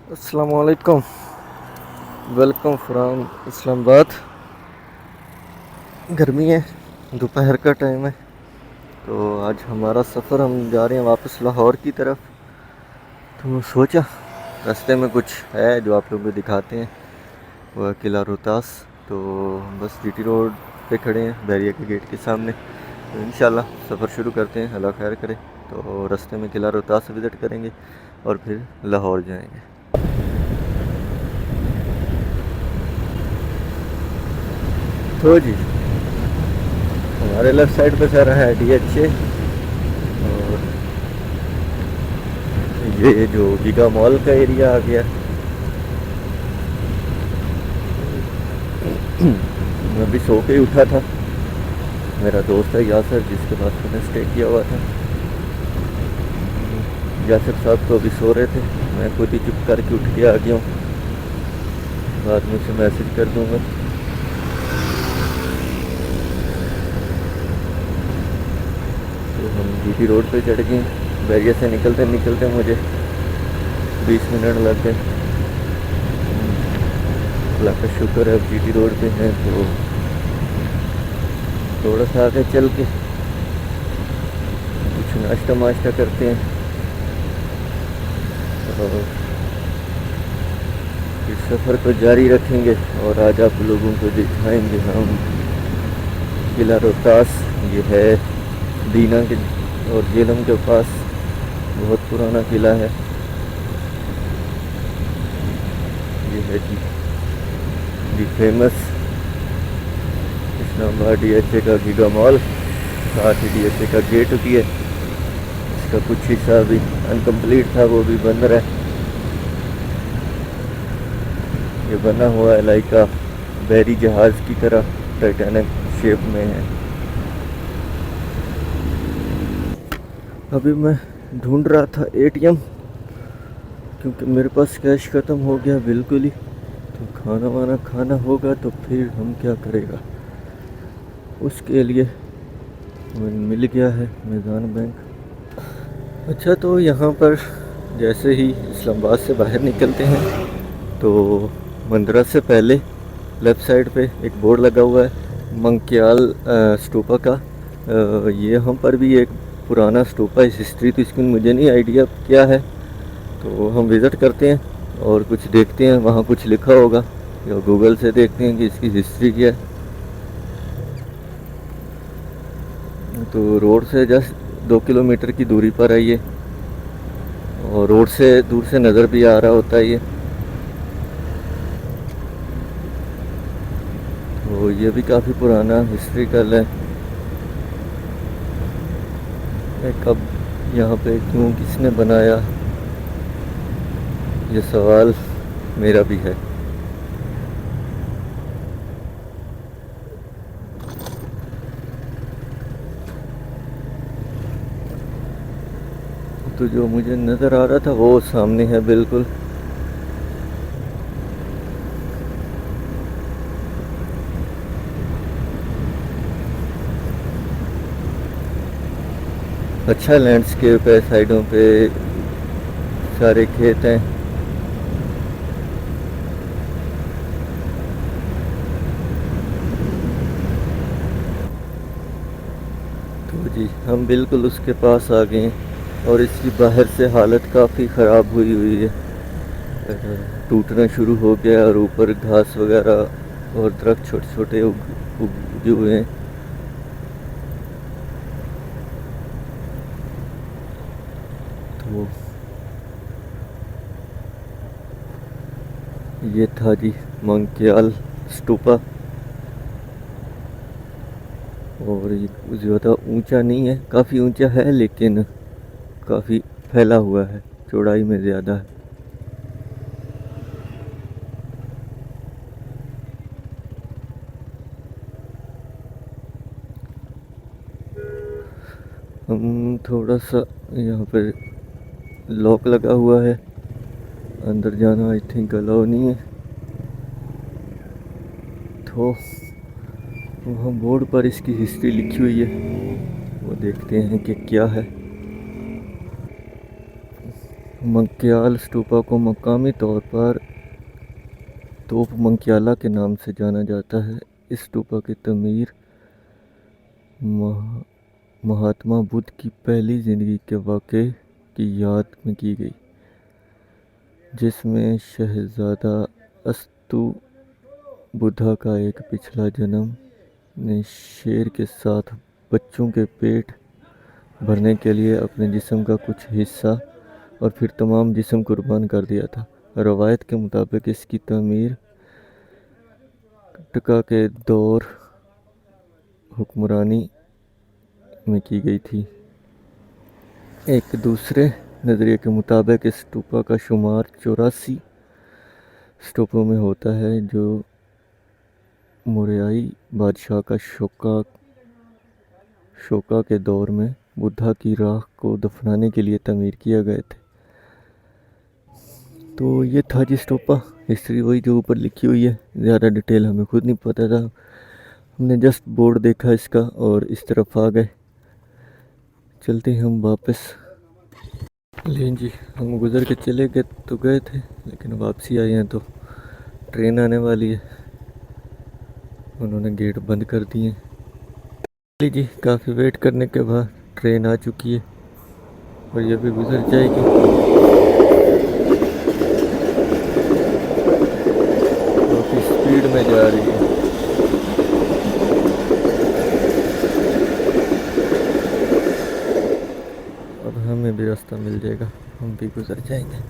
अस्सलामुअलैकुम। Welcome from Islamabad. गर्मी है, दोपहर का टाइम है। तो आज हमारा सफ़र, हम जा रहे हैं वापस लाहौर की तरफ। तो सोचा रास्ते में कुछ है जो आप लोगों को दिखाते हैं, वह किला रोहतास। तो बस जीटी रोड पे खड़े हैं, बैरिया के गेट के सामने। तो इंशाल्लाह सफ़र शुरू करते हैं, अल्लाह खैर करे। तो रास्ते में किला रोहतास विज़िट करेंगे और फिर लाहौर जाएंगे। तो जी, हमारे लेफ़्ट साइड पे चल रहा है DHA। और ये जो गीगा मॉल का एरिया आ गया। मैं अभी सो के ही उठा था। मेरा दोस्त है यासर, जिसके पास मैंने स्टे किया हुआ था। यासर साहब तो अभी सो रहे थे, मैं खुद ही चुप करके उठ के आ गया हूँ। बाद में उसे मैसेज कर दूँगा। तो हम GT रोड पे चढ़ गए। बैरिया से निकलते निकलते मुझे 20 मिनट लग गए। अल्लाह का शुक्र है अब GT रोड पे हैं। तो थोड़ा सा आगे चल के कुछ नाश्ता वाश्ता करते हैं और इस सफ़र को जारी रखेंगे। और आज आप लोगों को दिखाएंगे हम किला रोहतास। ये है दीना के और झेलम के पास, बहुत पुराना किला है। ये है जी दी फेमस इस्लामाबाद DHA का गीगा मॉल। साथ ही DHA का गेट भी है। इसका कुछ हिस्सा अभी अनकम्प्लीट था, वो भी बन रहा है। ये बना हुआ है लाइक का बहरी जहाज़ की तरह, टाइटैनिक शेप में है। अभी मैं ढूंढ रहा था ATM, क्योंकि मेरे पास कैश ख़त्म हो गया बिल्कुल ही। तो खाना वाना खाना होगा तो फिर हम क्या करेगा, उसके लिए मिल गया है मैदान बैंक। अच्छा, तो यहाँ पर जैसे ही इस्लामाबाद से बाहर निकलते हैं तो मंदरा से पहले लेफ़्ट साइड पे एक बोर्ड लगा हुआ है मंकियाल स्तूपा का। ये यहाँ पर भी एक पुराना स्तूपा, इस हिस्ट्री तो इसकी मुझे नहीं आइडिया क्या है। तो हम विज़िट करते हैं और कुछ देखते हैं, वहाँ कुछ लिखा होगा या गूगल से देखते हैं कि इसकी हिस्ट्री क्या है। तो रोड से जस्ट 2 किलोमीटर की दूरी पर है ये, और रोड से दूर से नज़र भी आ रहा होता है ये। तो ये भी काफ़ी पुराना हिस्ट्रिकल है। कब यहाँ पे क्यों किसने बनाया, ये सवाल मेरा भी है। तो जो मुझे नज़र आ रहा था वो सामने है बिल्कुल। अच्छा लैंडस्केप है, साइडों पे सारे खेत हैं। तो जी हम बिल्कुल उसके पास आ गए हैं और इसकी बाहर से हालत काफ़ी ख़राब हुई हुई है, टूटना शुरू हो गया और ऊपर घास वगैरह और दरख्त छोटे छोटे उगे हुए हैं। तो ये था जी मंकियाल स्तूपा। और ये ज़्यादा ऊंचा नहीं है, काफ़ी ऊंचा है लेकिन काफ़ी फैला हुआ है, चौड़ाई में ज़्यादा है। हम थोड़ा सा, यहाँ पर लॉक लगा हुआ है, अंदर जाना आई थिंक अलाउ नहीं है। तो वहाँ बोर्ड पर इसकी हिस्ट्री लिखी हुई है, वो देखते हैं कि क्या है। मंक्याल स्टूपा को मकामी तौर पर तोप मंक्याला के नाम से जाना जाता है। इस स्टूपा की तमीर महात्मा बुद्ध की पहली ज़िंदगी के वाक़े की याद में की गई, जिसमें शहज़ादा अस्तु बुद्धा का एक पिछला जन्म ने शेर के साथ बच्चों के पेट भरने के लिए अपने जिस्म का कुछ हिस्सा और फिर तमाम जिस्म कुर्बान कर दिया था। रवायत के मुताबिक इसकी तमीर टका के दौर हुक्मरानी में की गई थी। एक दूसरे नज़रिए के मुताबिक इस स्टूपा का शुमार 84 स्टूपों में होता है, जो मौर्याई बादशाह का शोका के दौर में बुद्धा की राख को दफनाने के लिए तमीर किया गए थे। तो ये था जी स्टूपा। हिस्ट्री वही जो ऊपर लिखी हुई है, ज़्यादा डिटेल हमें खुद नहीं पता था, हमने जस्ट बोर्ड देखा इसका और इस तरफ आ गए। चलते हम वापस। लेकिन जी हम गुज़र के चले गए तो गए थे, लेकिन वापसी आए हैं तो ट्रेन आने वाली है, उन्होंने गेट बंद कर दिए। जी काफ़ी वेट करने के बाद ट्रेन आ चुकी है और ये भी गुज़र जाएगी। काफ़ी स्पीड में जा रही है। अब हमें भी रास्ता मिल जाएगा, हम भी गुज़र जाएंगे।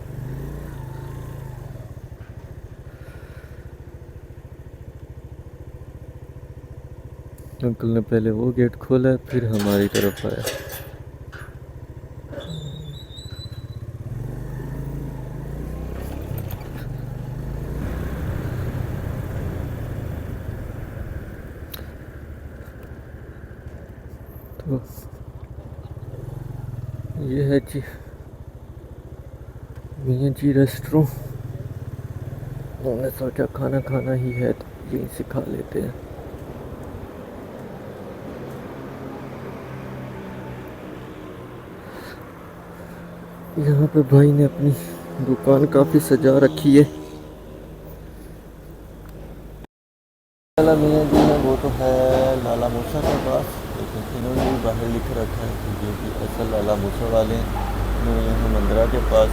अंकल ने पहले वो गेट खोला, फिर हमारी तरफ आया। तो ये है जी मियाँ जी रेस्टोरेंट। उन्होंने सोचा खाना खाना ही है तो यहीं से खा लेते हैं। यहाँ पे भाई ने अपनी दुकान काफ़ी सजा रखी है। लाला मियाँ जी है वो तो है लाला मूसा के पास, लेकिन इन्होंने भी बाहर लिख रखा है कि ये भी असल लाला मूसा वाले हैं। इन्होंने यहाँ मंदिरा के पास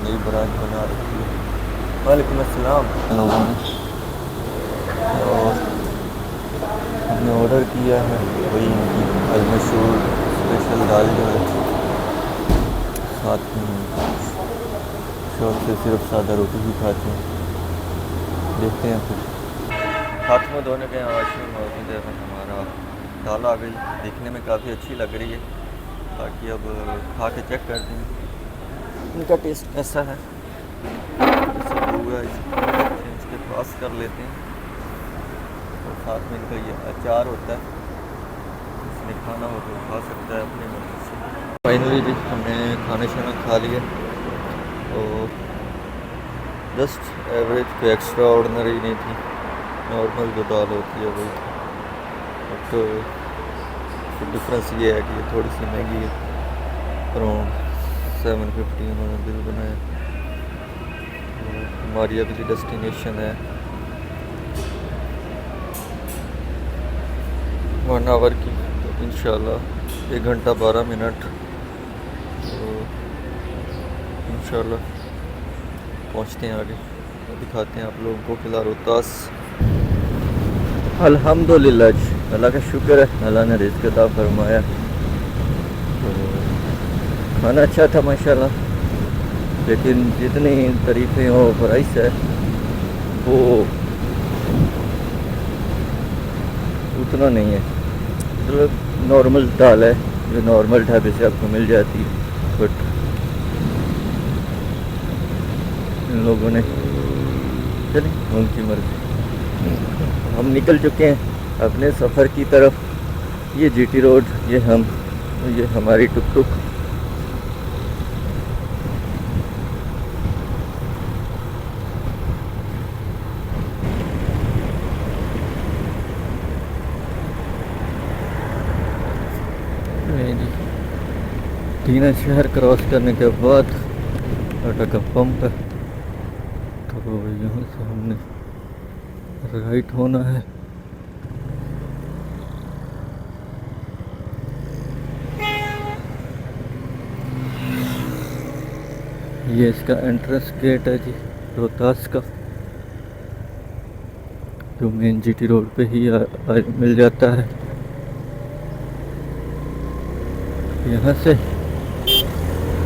नई ब्रांच बना रखी है। वालेकुम अस्सलाम। लोगों ने और हमने ऑर्डर किया है वही इनकी अलमशहूर स्पेशल दाल जो है, साथ में शौक से सिर्फ सादा रोटी ही खाते हैं। देखते हैं फिर। हाथ मुँह धोने के वाशरूम मौजूद है। हमारा दाल आ गई, देखने में काफ़ी अच्छी लग रही है। बाकी अब खा के चेक करते हैं इनका टेस्ट कैसा है। इसके पास कर लेते हैं और साथ में इनका ये अचार होता है, इसमें खाना हो तो खा सकता है अपने मर्जी से। फाइनली भी हमने खाना शाना खा लिया और जस्ट एवरेज पे एक्स्ट्रा ऑर्डिनरी नहीं थी, नॉर्मल जो दाल होती है वही। बट डिफरेंस ये है कि ये थोड़ी सी महंगी है, अराउंड 750 उन्होंने बिल बनाया। हमारी अगली डेस्टिनेशन है 1 आवर की, तो इंशाल्लाह 1 घंटा 12 मिनट, तो इंशाल्लाह पहुँचते हैं आगे, दिखाते हैं आप लोगों को किला रोहतास। अल्हम्दुलिल्लाह जी, अल्लाह का शुक्र है, अल्लाह ने रिज़्क़ अता फरमाया। तो खाना अच्छा था माशाल्लाह, लेकिन जितनी तारीफ़ें हो प्राइस है वो उतना नहीं है। मतलब नॉर्मल दाल है जो नॉर्मल ढाबे से आपको मिल जाती है, बट इन लोगों ने चलिए उनकी मर्ज़ी। हम निकल चुके हैं अपने सफ़र की तरफ। ये जीटी रोड, ये हमारी टुक टुक। दीना शहर क्रॉस करने के बाद टाटा का पंप है, तो यहाँ से हमने राइट होना है। ये इसका एंट्रेंस गेट है जी, रोहतास का, जो मेन जीटी रोड पे ही मिल जाता है। यहाँ से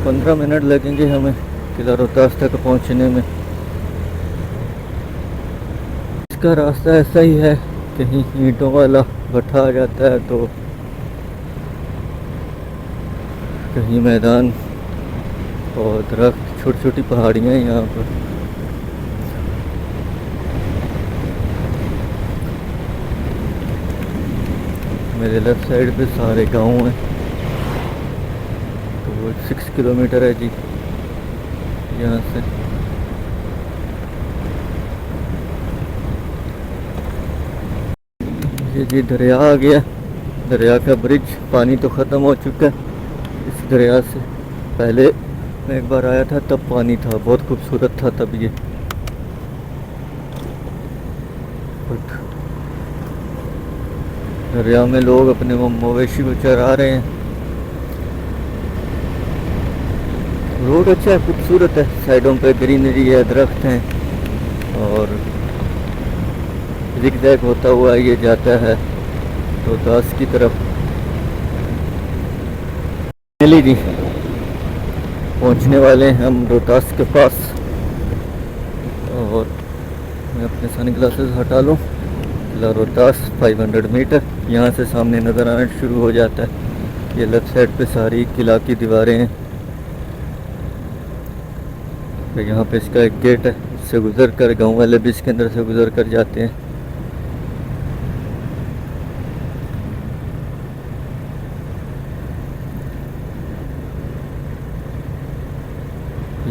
15 मिनट लगेंगे हमें किला रोहतास तक पहुँचने में। इसका रास्ता ऐसा ही है, कहीं ईंटों वाला भट्ठा आ जाता है तो कहीं मैदान और दरख्त, छोटी छोटी पहाड़ियाँ हैं यहाँ पर। मेरे लेफ्ट साइड पे सारे गांव हैं, तो 6 किलोमीटर है जी यहाँ से। ये जी दरिया आ गया, दरिया का ब्रिज, पानी तो ख़त्म हो चुका है। इस दरिया से पहले मैं एक बार आया था तब पानी था, बहुत खूबसूरत था तब ये, बट दरिया में लोग अपने मवेशी को चरा रहे हैं। रोड अच्छा है, खूबसूरत है, साइडों पे ग्रीनरी है, दरख्त हैं, और जिगजैग होता हुआ ये जाता है रोहतास की तरफ। चलिए जी, पहुंचने वाले हैं हम रोहतास के पास, और मैं अपने सन ग्लासेस हटा लूँ। किला रोहतास 500 मीटर यहाँ से सामने नज़र आना शुरू हो जाता है। ये लेफ्ट साइड पे सारी किला की दीवारें हैं, तो यहाँ पे इसका एक गेट है, इससे गुजर कर गाँव वाले भी इसके अंदर से गुजर कर जाते हैं।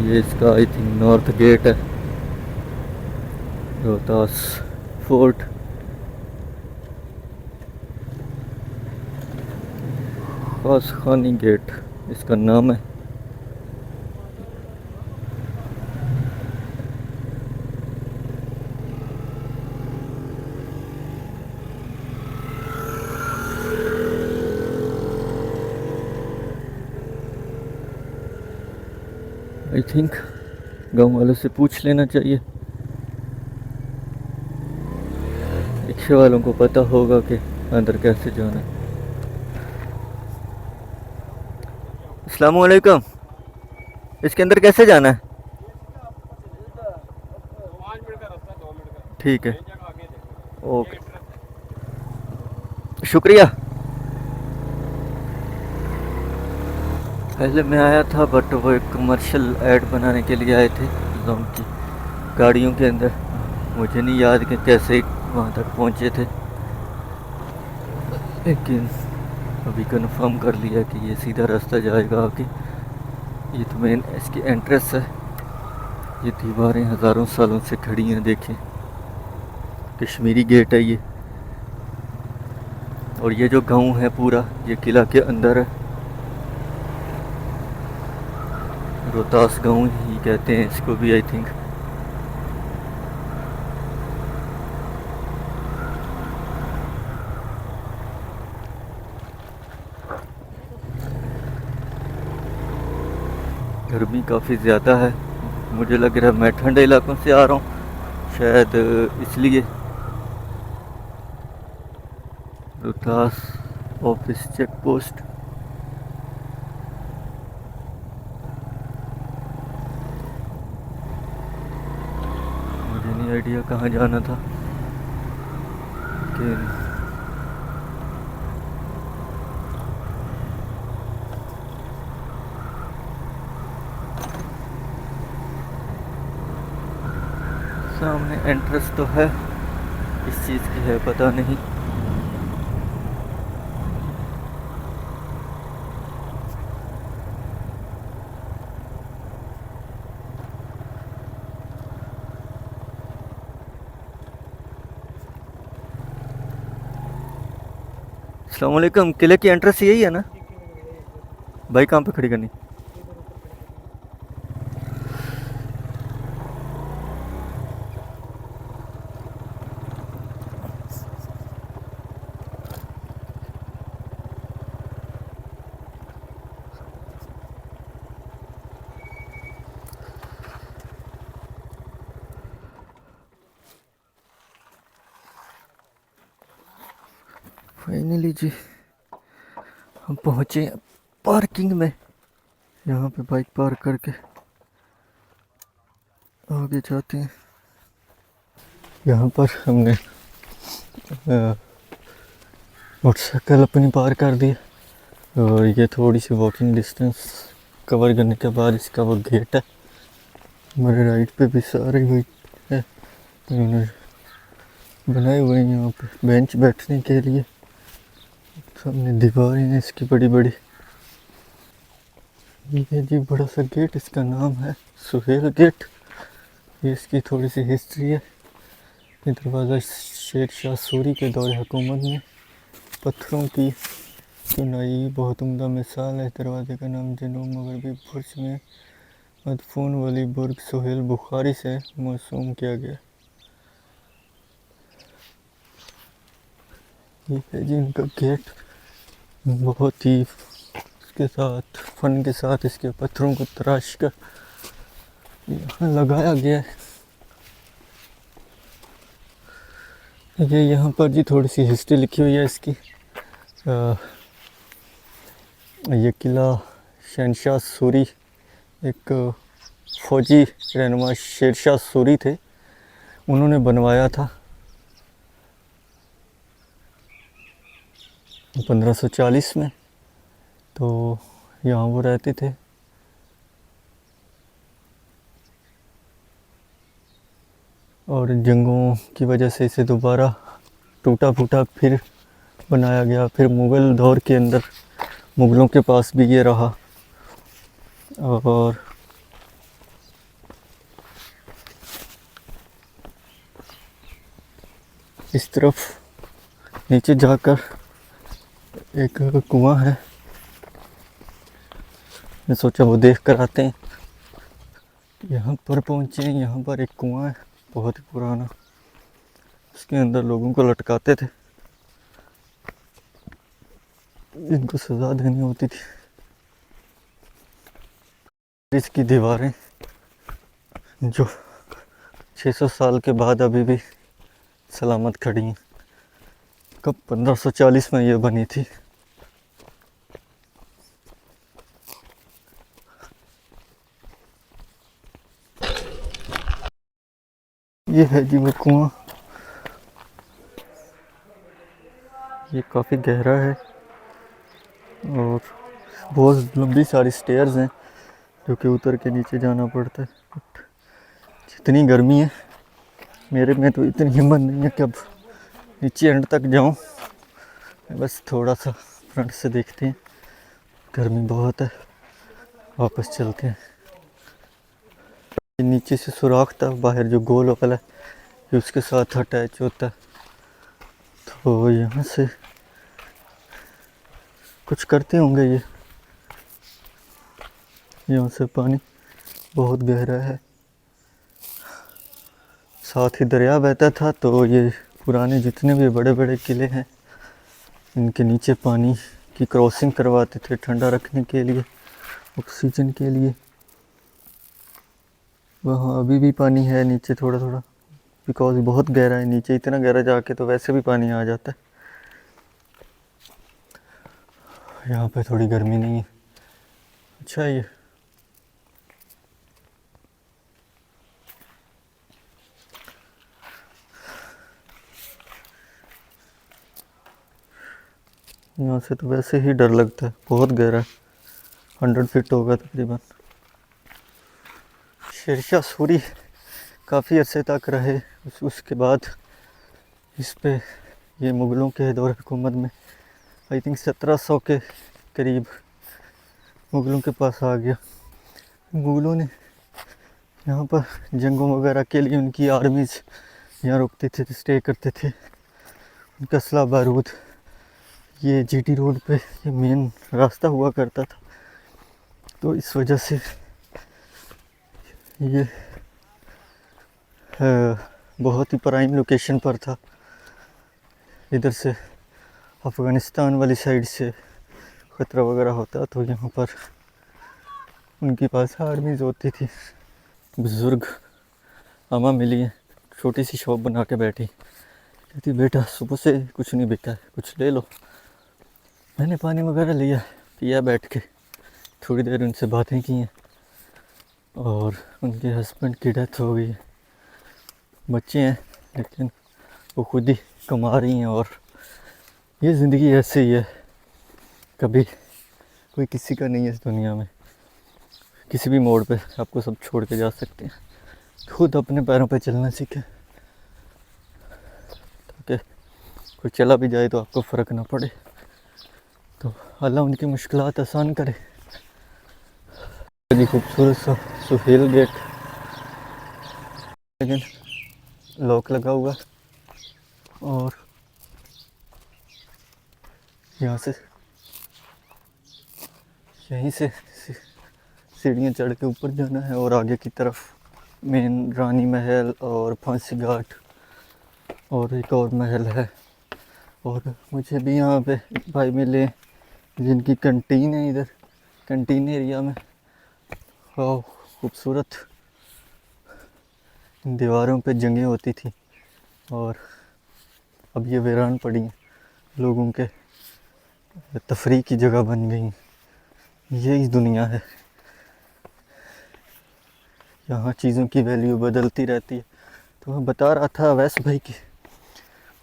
ये इसका आई थिंक नॉर्थ गेट है, रोहतास फोर्ट। खास खानी गेट इसका नाम है। आई थिंक गाँव वालों से पूछ लेना चाहिए, रिक्शे वालों को पता होगा कि अंदर कैसे जाना है। अस्सलाम वालेकुम, इसके अंदर कैसे जाना है? ठीक है, ओके, शुक्रिया। पहले मैं आया था, बट वो एक कमर्शियल ऐड बनाने के लिए आए थे लोन की गाड़ियों के अंदर। मुझे नहीं याद कि कैसे वहाँ तक पहुँचे थे, लेकिन अभी कंफर्म कर लिया कि ये सीधा रास्ता जाएगा आगे। ये तो मेन इसकी एंट्रेंस है। ये दीवारें हज़ारों सालों से खड़ी हैं, देखें, कश्मीरी गेट है ये। और ये जो गांव है पूरा, ये किला के अंदर है, रोहतास गांव ही कहते हैं इसको भी आई थिंक। गर्मी काफ़ी ज़्यादा है, मुझे लग रहा है मैं ठंडे इलाकों से आ रहा हूँ शायद, इसलिए। रोहतास ऑफिस चेक पोस्ट, मुझे नहीं आइडिया कहाँ जाना था, लेकिन सामने एंट्रेंस तो है, इस चीज़ की है पता नहीं। अस्सलाम वालेकुम, किले की एंट्रेंस यही है ना? भाई कहाँ पे खड़ी करनी? फाइनली जी हम पहुँचे पार्किंग में। यहाँ पे बाइक पार्क करके आगे जाते हैं। यहाँ पर हमने मोटरसाइकिल अपनी पार कर दी और ये थोड़ी सी वॉकिंग डिस्टेंस कवर करने के बाद इसका वो गेट है। हमारे राइट पे भी सारे वही है, उन्होंने बनाए हुए हैं यहाँ पे बेंच बैठने के लिए। सामने दीवारें हैं इसकी बड़ी बड़ी। ये जी बड़ा सा गेट, इसका नाम है सुहेल गेट। ये इसकी थोड़ी सी हिस्ट्री है। ये दरवाज़ा शेर शाह सूरी के दौर हुकूमत में पत्थरों की चुनाई बहुत उम्दा मिसाल है। दरवाजे का नाम जनूब मगरबी बुर्ज में मदफून वाली बुर्ग सुहेल बुखारी से मौसूम किया गया। ये है जी इनका गेट। बहुत ही इसके साथ फन के साथ इसके पत्थरों को तराश कर यहाँ लगाया गया है। ये यहाँ पर जी थोड़ी सी हिस्ट्री लिखी हुई है इसकी। ये किला शहनशाह सूरी, एक फौजी रहनुमा शेरशाह सूरी थे, उन्होंने बनवाया था 1540 में। तो यहाँ वो रहते थे। और जंगों की वजह से इसे दोबारा टूटा फूटा फिर बनाया गया। फिर मुग़ल दौर के अंदर मुग़लों के पास भी ये रहा। और इस तरफ नीचे जाकर एक कुआं है, मैं सोचा वो देख कर आते हैं। यहाँ पर पहुँचे, यहाँ पर एक कुआं है बहुत ही पुराना। इसके अंदर लोगों को लटकाते थे, इनको सज़ा देनी होती थी। इसकी दीवारें जो 600 साल के बाद अभी भी सलामत खड़ी हैं। कब 1540 में ये बनी थी। ये है जी वो कुआं। ये काफ़ी गहरा है और बहुत लंबी सारी स्टेयर्स हैं जो कि उतर के नीचे जाना पड़ता है। बट जितनी गर्मी है, मेरे में तो इतनी हिम्मत नहीं है कि अब नीचे एंड तक जाऊं। बस थोड़ा सा फ्रंट से देखते हैं, गर्मी बहुत है, वापस चलते हैं। नीचे से सुराख था बाहर जो गोल वाला है, ये उसके साथ अटैच होता है। तो यहाँ से कुछ करते होंगे ये। यहाँ से पानी बहुत गहरा है, साथ ही दरिया बहता था। तो ये पुराने जितने भी बड़े बड़े किले हैं, इनके नीचे पानी की क्रॉसिंग करवाते थे ठंडा रखने के लिए, ऑक्सीजन के लिए। वहाँ अभी भी पानी है नीचे थोड़ा थोड़ा, बिकॉज बहुत गहरा है नीचे। इतना गहरा जाके तो वैसे भी पानी आ जाता है। यहाँ पे थोड़ी गर्मी नहीं है। अच्छा ये यहाँ से तो वैसे ही डर लगता है, बहुत गहरा है, 100 फीट होगा तकरीबन। शेरशाह सूरी काफ़ी अरसे तक रहे। उसके बाद इस पे ये मुग़लों के दौर हुकूमत में आई थिंक 1700 के करीब मुग़लों के पास आ गया। मुग़लों ने यहाँ पर जंगों वगैरह के लिए उनकी आर्मीज़ यहाँ रुकते थे, स्टे करते थे। उनका असला बारूद ये जीटी रोड पे ये मेन रास्ता हुआ करता था। तो इस वजह से ये बहुत ही प्राइम लोकेशन पर था। इधर से अफ़गानिस्तान वाली साइड से ख़तरा वगैरह होता तो यहाँ पर उनके पास आर्मीज़ होती थी। बुज़ुर्ग अम्मा मिली है, छोटी सी शॉप बना के बैठी, कहती बेटा सुबह से कुछ नहीं बिका है, कुछ ले लो। मैंने पानी वगैरह लिया, पिया बैठ के, थोड़ी देर उनसे बातें की हैं और उनके हस्बैंड की डेथ हो गई है। बच्चे हैं लेकिन वो खुद ही कमा रही हैं और ये ज़िंदगी ऐसे ही है, कभी कोई किसी का नहीं है इस दुनिया में। किसी भी मोड़ पे आपको सब छोड़ के जा सकते हैं। खुद अपने पैरों पे चलना सीखें ताकि कोई चला भी जाए तो आपको फ़र्क ना पड़े। तो अल्लाह उनकी मुश्किलात आसान करे। जी खूबसूरत सा सुहेल गेट, लेकिन लॉक लगा हुआ और यहाँ से यहीं से सीढ़ियाँ चढ़ के ऊपर जाना है और आगे की तरफ मेन रानी महल और फांसी घाट और एक और महल है। और मुझे भी यहाँ पे भाई मिले जिनकी कंटीन है इधर कंटीन एरिया में। वाह खूबसूरत, दीवारों पे जंगें होती थी और अब ये वीरान पड़ी हैं, लोगों के तफरीह की जगह बन गई। यही दुनिया है, यहाँ चीज़ों की वैल्यू बदलती रहती है। तो मैं बता रहा था अवैस भाई की,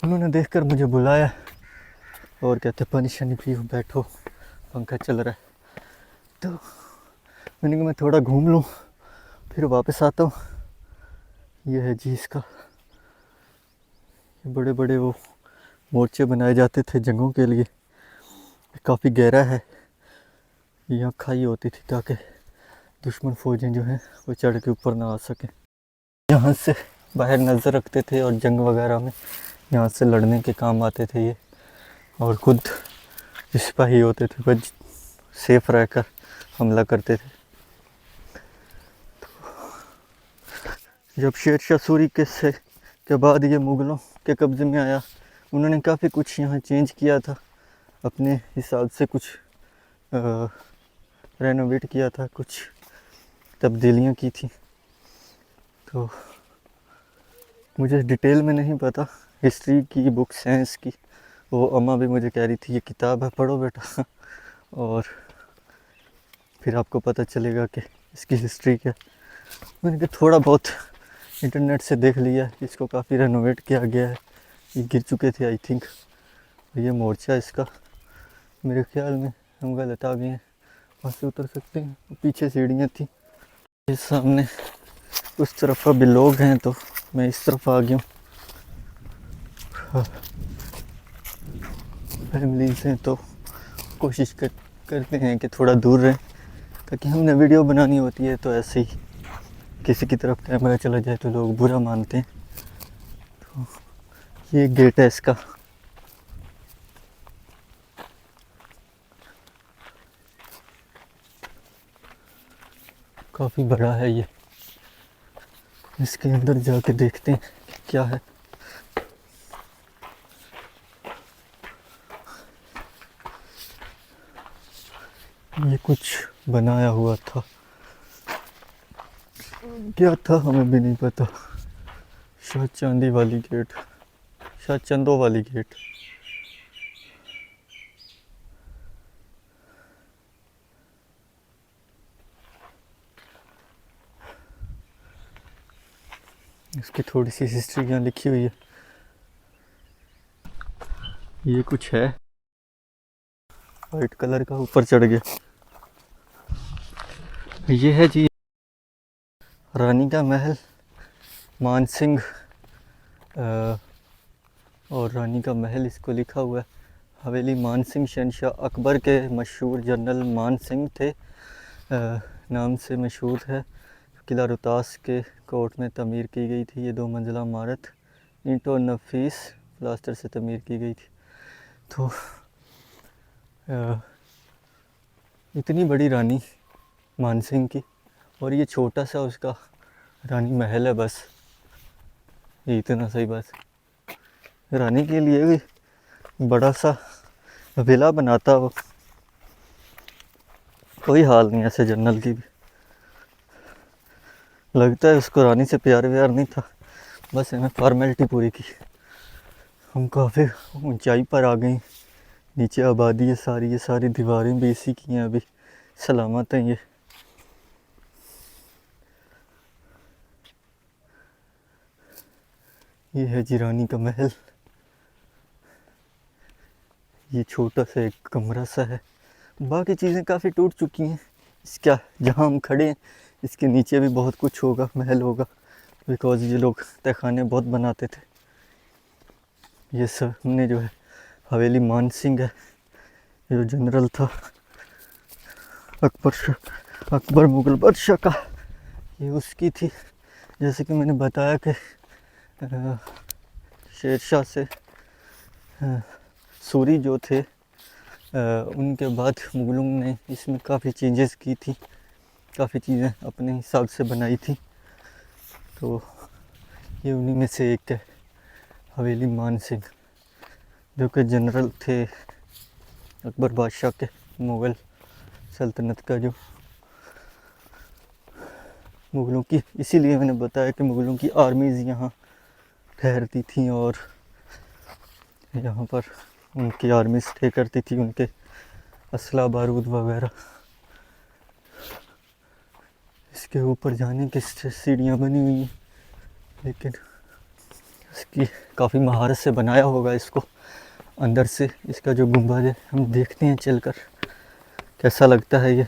उन्होंने देखकर मुझे बुलाया और कहते पानी शानी पियो, बैठो, पंखा चल रहा है। तो मैंने कहा मैं थोड़ा घूम लूँ फिर वापस आता हूँ। ये है जी इसका, बड़े बड़े वो मोर्चे बनाए जाते थे जंगों के लिए, काफ़ी गहरा है। यहाँ खाई होती थी ताकि दुश्मन फौजें जो हैं वो चढ़ के ऊपर ना आ सकें। यहाँ से बाहर नज़र रखते थे और जंग वगैरह में यहाँ से लड़ने के काम आते थे ये, और खुद सिपाही होते थे, बस सेफ रहकर हमला करते थे। तो जब शेरशाह सूरी के बाद ये मुग़लों के कब्ज़े में आया, उन्होंने काफ़ी कुछ यहाँ चेंज किया था, अपने हिसाब से कुछ रेनोवेट किया था, कुछ तब्दीलियाँ की थी। तो मुझे डिटेल में नहीं पता, हिस्ट्री की बुक, साइंस की, वो अम्मा भी मुझे कह रही थी ये किताब है पढ़ो बेटा और फिर आपको पता चलेगा कि इसकी हिस्ट्री क्या। मैंने कहा थोड़ा बहुत इंटरनेट से देख लिया, इसको काफ़ी रेनोवेट किया गया है, ये गिर चुके थे आई थिंक। ये मोर्चा इसका, मेरे ख्याल में हम गलत आ गए हैं, वहाँ से उतर सकते हैं, पीछे सीढ़ियाँ थी। ये सामने उस तरफ अभी लोग हैं तो मैं इस तरफ आ गया हूँ। फैमिली से तो कोशिश करते हैं कि थोड़ा दूर रहें, ताकि हमने वीडियो बनानी होती है तो ऐसे ही किसी की तरफ कैमरा चला जाए तो लोग बुरा मानते हैं। तो ये गेट है इसका, काफ़ी बड़ा है ये। इसके अंदर जाके देखते हैं क्या है। ये कुछ बनाया हुआ था, क्या था हमें भी नहीं पता। शायद चांदी वाली गेट, शायद चंदों वाली गेट। इसकी थोड़ी सी हिस्ट्री यहाँ लिखी हुई है। ये कुछ है वाइट कलर का, ऊपर चढ़ गया। ये है जी रानी का महल, मानसिंह और रानी का महल इसको लिखा हुआ है। हवेली मानसिंह शहंशाह अकबर के मशहूर जनरल मानसिंह थे नाम से मशहूर है। किला रोहतास के कोर्ट में तमीर की गई थी। ये 2 मंजिला इमारत ईंटों और नफीस प्लास्टर से तमीर की गई थी। तो इतनी बड़ी रानी मानसिंह की, और ये छोटा सा उसका रानी महल है, बस ये इतना सही। बस रानी के लिए भी बड़ा सा विला बनाता वो, कोई हाल नहीं ऐसे जनरल की भी। लगता है उसको रानी से प्यार व्यार नहीं था, बस इन्हें फॉर्मेलिटी पूरी की। हम काफ़ी ऊंचाई पर आ गए। नीचे आबादी है सारी, ये सारी दीवारें भी इसी की हैं, अभी सलामत हैं। ये है जिरानी का महल। ये छोटा सा एक कमरा सा है, बाकी चीज़ें काफ़ी टूट चुकी हैं। इसका जहाँ हम खड़े हैं इसके नीचे भी बहुत कुछ होगा, महल होगा, बिकॉज़ ये लोग तहखाने बहुत बनाते थे। ये सामने जो है हवेली मान सिंह है, जो जनरल था अकबर मुगल बादशाह का, ये उसकी थी। जैसे कि मैंने बताया कि शेरशाह से सूरी जो थे, उनके बाद मुगलों ने इसमें काफ़ी चेंजेस की थी, काफ़ी चीज़ें अपने हिसाब से बनाई थी। तो ये उन्हीं में से एक है, हवेली मान सिंह, जो कि जनरल थे अकबर बादशाह के, मुग़ल सल्तनत का जो मुग़लों की, इसीलिए मैंने बताया कि मुग़लों की आर्मीज़ यहाँ ठहरती थी और यहाँ पर उनकी आर्मी स्टे करती थी, उनके असला बारूद वगैरह। इसके ऊपर जाने की सीढ़ियाँ बनी हुई हैं, लेकिन इसकी काफ़ी महारत से बनाया होगा इसको अंदर से। इसका जो गुंबद है हम देखते हैं चलकर कैसा लगता है। ये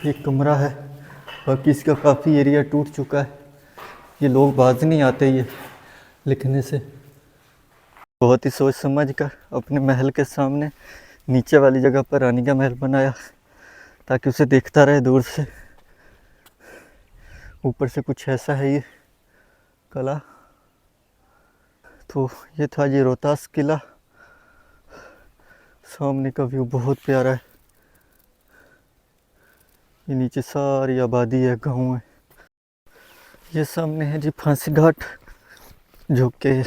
एक कमरा है, बाकी इसका काफ़ी एरिया टूट चुका है। ये लोग बाज नहीं आते ये लिखने से। बहुत ही सोच समझ कर अपने महल के सामने नीचे वाली जगह पर रानी का महल बनाया, ताकि उसे देखता रहे दूर से। ऊपर से कुछ ऐसा है ये कला। तो ये था ये रोहतास किला। सामने का व्यू बहुत प्यारा है। ये नीचे सारी आबादी है, गाँव है। ये सामने है जी फांसी घाट, जो कि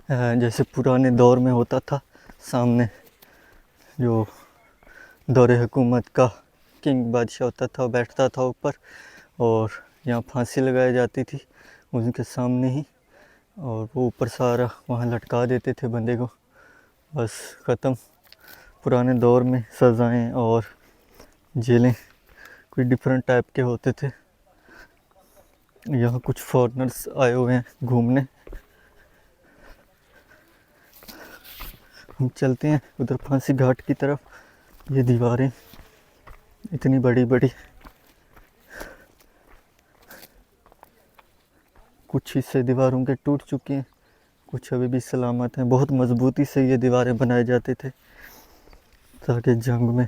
जैसे पुराने दौर में होता था, सामने जो दौरे हुकूमत का किंग बादशाह होता था, बैठता था ऊपर और यहाँ फांसी लगाई जाती थी उनके सामने ही, और वो ऊपर सारा वहाँ लटका देते थे बंदे को, बस ख़त्म। पुराने दौर में सज़ाएं और जेलें कोई डिफरेंट टाइप के होते थे। यहाँ कुछ फॉरेनर्स आए हुए हैं घूमने। हम चलते हैं उधर फांसी घाट की तरफ। ये दीवारें इतनी बड़ी बड़ी, कुछ हिस्से दीवारों के टूट चुके हैं, कुछ अभी भी सलामत हैं। बहुत मजबूती से ये दीवारें बनाए जाते थे ताकि जंग में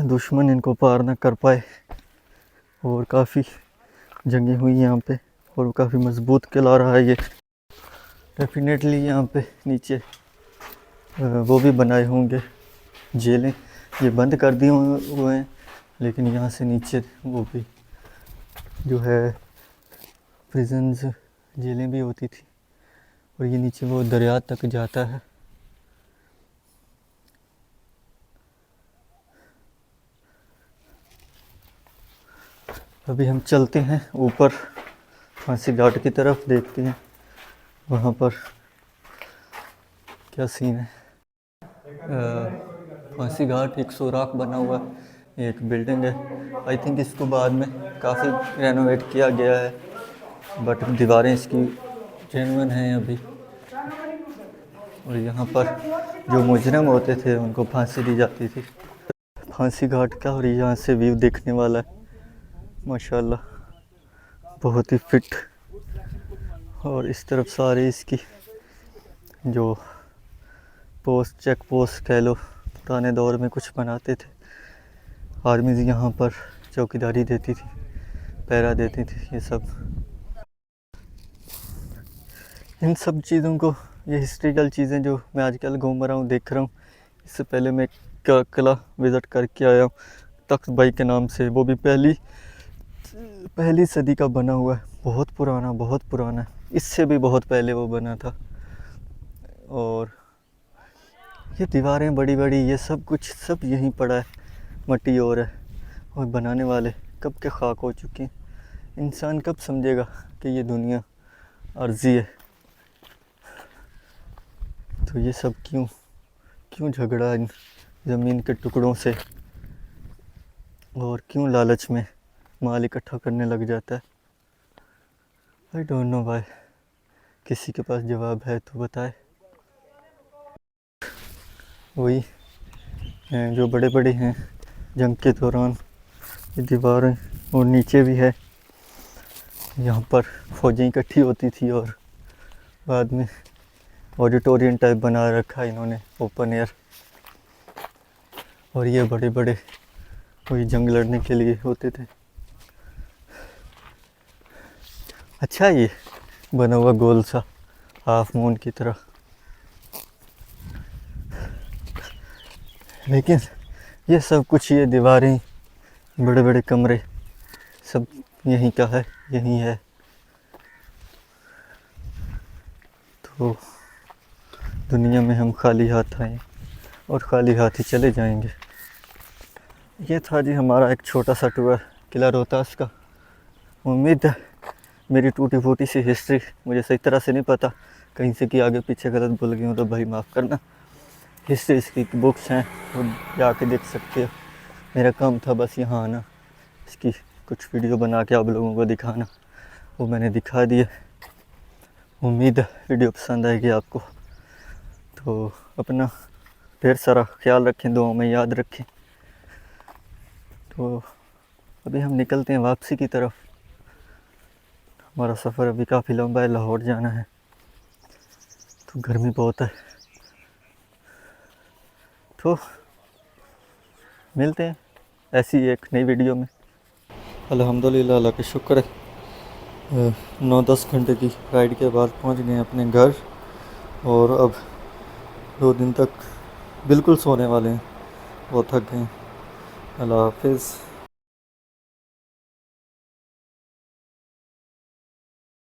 दुश्मन इनको पार ना कर पाए। और काफ़ी जंगें हुई यहाँ पे और काफ़ी मजबूत किला रहा है ये। डेफिनेटली यहाँ पे नीचे वो भी बनाए होंगे जेलें, ये बंद कर दिए हुए हैं, लेकिन यहाँ से नीचे वो भी जो है प्रिजन्स, जेलें भी होती थी। और ये नीचे वो दरिया तक जाता है। अभी हम चलते हैं ऊपर फांसी घाट की तरफ, देखते हैं वहाँ पर क्या सीन है। फांसी घाट एक सुराख बना हुआ है, एक बिल्डिंग है। आई थिंक इसको बाद में काफ़ी रेनोवेट किया गया है, बट दीवारें इसकी जेन्युइन हैं अभी। और यहाँ पर जो मुजरिम होते थे उनको फांसी दी जाती थी। फांसी घाट का, और यहाँ से व्यू देखने वाला है माशाल्लाह, बहुत ही फिट। और इस तरफ सारे इसकी जो पोस्ट, चेक पोस्ट कह लो, पुराने दौर में कुछ बनाते थे। आर्मीज़ यहाँ पर चौकीदारी देती थी, पहरा देती थी। ये सब, इन सब चीज़ों को, ये हिस्ट्रिकल चीज़ें जो मैं आजकल घूम रहा हूँ, देख रहा हूँ, इससे पहले मैं किला विज़िट करके आया हूँ तख्त भाई के नाम से। वो भी पहली सदी का बना हुआ है, बहुत पुराना, बहुत पुराना। इससे भी बहुत पहले वो बना था। और ये दीवारें बड़ी बड़ी, ये सब कुछ सब यहीं पड़ा है, मट्टी और है, और बनाने वाले कब के खाक हो चुके हैं। इंसान कब समझेगा कि ये दुनिया अर्जी है। तो ये सब क्यों झगड़ा इन ज़मीन के टुकड़ों से, और क्यों लालच में माल इकट्ठा करने लग जाता है। I don't know why. किसी के पास जवाब है तो बताए। वही हैं जो बड़े बड़े हैं जंग के दौरान, ये दीवारें, और नीचे भी है, यहाँ पर फौजें इकट्ठी होती थी और बाद में ऑडिटोरियम टाइप बना रखा है इन्होंने, ओपन एयर। और ये बड़े बड़े कोई जंग लड़ने के लिए होते थे। अच्छा, ये बना हुआ गोल सा हाफ मून की तरह, लेकिन ये सब कुछ, ये दीवारें, बड़े बड़े कमरे, सब यहीं का है, यहीं है। तो दुनिया में हम खाली हाथ आए और खाली हाथ ही चले जाएंगे। ये था जी हमारा एक छोटा सा टूर किला रोहतास का। उम्मीद है मेरी टूटी फूटी सी हिस्ट्री मुझे सही तरह से नहीं पता, कहीं से कि आगे पीछे गलत भूल गई हूँ तो भाई माफ़ करना। हिस्ट्री इसकी बुक्स हैं, वो जाके देख सकते हो। मेरा काम था बस यहाँ आना, इसकी कुछ वीडियो बना के आप लोगों को दिखाना, वो मैंने दिखा दिया। उम्मीद है वीडियो पसंद आएगी आपको। तो अपना ढेर सारा ख्याल रखें, दुआ में याद रखें। तो अभी हम निकलते हैं वापसी की तरफ। हमारा सफ़र अभी काफ़ी लंबा है, लाहौर जाना है, तो गर्मी बहुत है। तो मिलते हैं ऐसी एक नई वीडियो में। अल्हम्दुलिल्लाह, अल्लाह का शुक्र है, 9-10 घंटे की राइड के बाद पहुंच गए अपने घर। और अब 2 दिन तक बिल्कुल सोने वाले हैं, बहुत थक गए। अल्लाह हाफिज़।